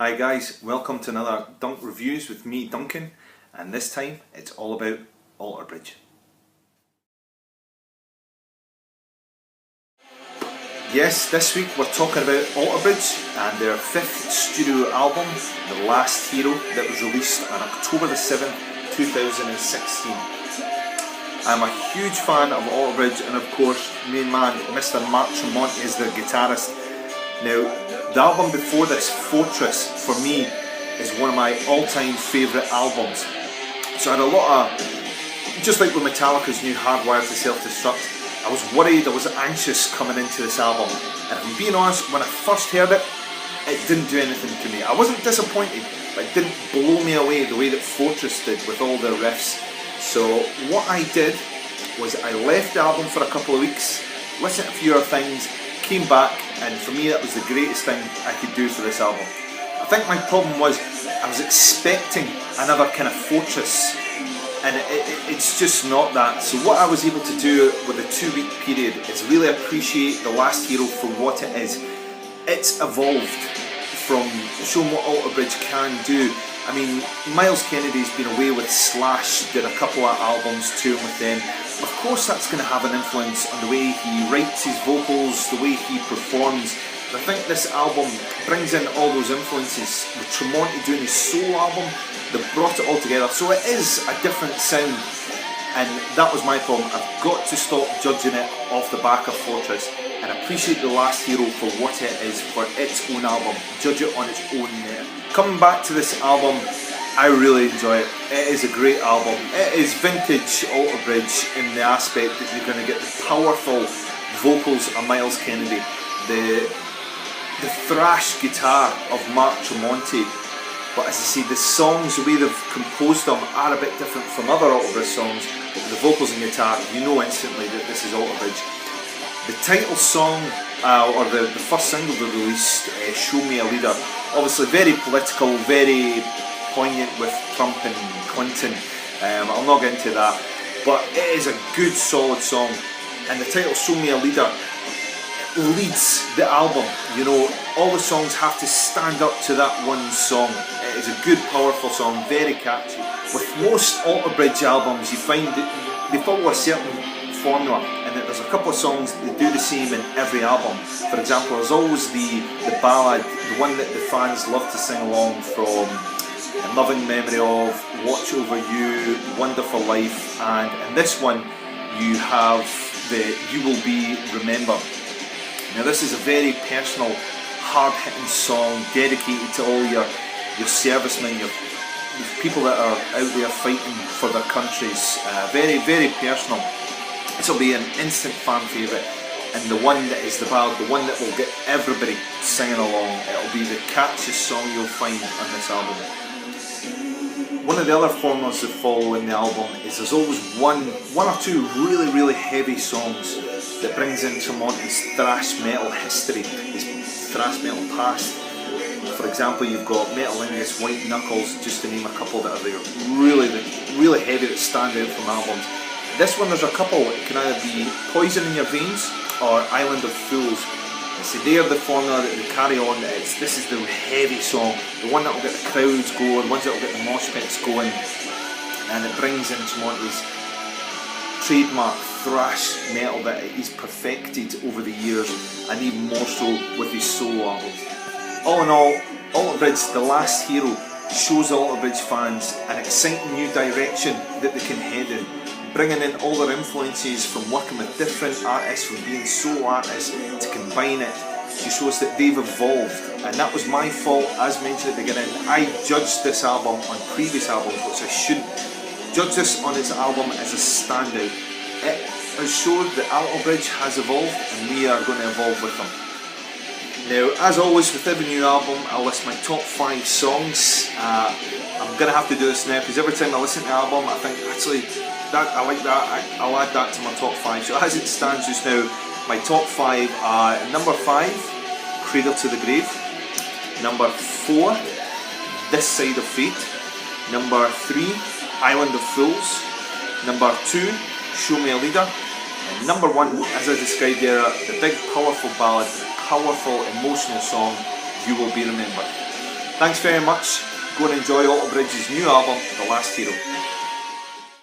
Hi guys, welcome to another Dunk Reviews with me, Duncan, and this time it's all about ALTERBRIDGE. Yes, this week we're talking about ALTERBRIDGE and their 5th studio album, The Last Hero, that was released on October the 7th, 2016. I'm a huge fan of ALTERBRIDGE, and of course, main man Mr. Mark Tremonti is their guitarist. Now, the album before this, Fortress, for me is one of my all-time favourite albums. So I had a lot of, just like with Metallica's new Hardwired to Self-Destruct, I was worried, I was anxious coming into this album. And if I'm being honest, when I first heard it, it didn't do anything to me. I wasn't disappointed, but it didn't blow me away the way that Fortress did with all their riffs. So what I did was I left the album for a couple of weeks, listened to a few other things, came back, and for me that was the greatest thing I could do for this album. I think my problem was I was expecting another kind of Fortress, and it's just not that. So what I was able to do with a 2-week period is really appreciate The Last Hero for what it is. It's evolved from showing what ALTERBRIDGE can do. I mean, Miles Kennedy's been away with Slash, did a couple of albums touring with them. Of course that's going to have an influence on the way he writes his vocals, the way he performs. But I think this album brings in all those influences. With Tremonti doing his solo album, they brought it all together. So it is a different sound, and that was my problem. I've got to stop judging it off the back of Fortress and appreciate The Last Hero for what it is, for its own album. Judge it on its own merit. Coming back to this album, I really enjoy it. It is a great album. It is vintage ALTERBRIDGE in the aspect that you're going to get the powerful vocals of Miles Kennedy, the thrash guitar of Mark Tremonti. But as I say, the songs, the way they've composed them are a bit different from other ALTERBRIDGE songs. But with the vocals and guitar, you know instantly that this is ALTERBRIDGE. The title song, or the first single they released, Show Me a Leader, obviously very political, very poignant with Trump and Clinton. I'll not get into that, but it is a good solid song, and the title Show Me a Leader leads the album. You know, all the songs have to stand up to that one song. It is a good, powerful song, very catchy. With most ALTERBRIDGE albums, you find that they follow a certain formula, and that there's a couple of songs that do the same in every album. For example, there's always the ballad, the one that the fans love to sing along from, In Loving Memory of, Watch Over You, Wonderful Life, and in this one you have the You Will Be Remembered. Now this is a very personal, hard-hitting song dedicated to all your servicemen, your people that are out there fighting for their countries. Very, very personal. This will be an instant fan favourite, and the one that is the ballad, the one that will get everybody singing along. It'll be the catchiest song you'll find on this album. One of the other formulas that follow in the album is there's always one or two really, really heavy songs that brings in Tremonti's thrash metal history, his thrash metal past. For example, you've got Metalingus, White Knuckles, just to name a couple that are really, really heavy that stand out from albums. This one, there's a couple. It can either be Poison in Your Veins or Island of Fools. So they are the formula that they carry on. This is the heavy song, the one that will get the crowds going, the ones that will get the mosh pits going, and it brings in Tremonti's trademark thrash metal that he's perfected over the years, and even more so with his solo albums. All in all, ALTERBRIDGE, The Last Hero, shows ALTERBRIDGE fans an exciting new direction that they can head in, bringing in all their influences from working with different artists, from being solo artists, to combine it. It shows that they've evolved, and that was my fault, as mentioned at the beginning. I judged this album on previous albums, which I shouldn't. Judge this on its album as a standout. It has showed that ALTERBRIDGE has evolved, and we are going to evolve with them. Now, as always with every new album, I'll list my top 5 songs. I'm going to have to do this now, because every time I listen to the album, I think, actually, I like that, I'll add that to my top 5. So as it stands just now, my top 5 are number 5, Cradle to the Grave, number 4, This Side of Fate, number 3, Island of Fools, number 2, Show Me a Leader, and number 1, as I described there, the big powerful ballad, the powerful emotional song, You Will Be Remembered. Thanks very much. Go and enjoy ALTERBRIDGE's new album, The Last Hero.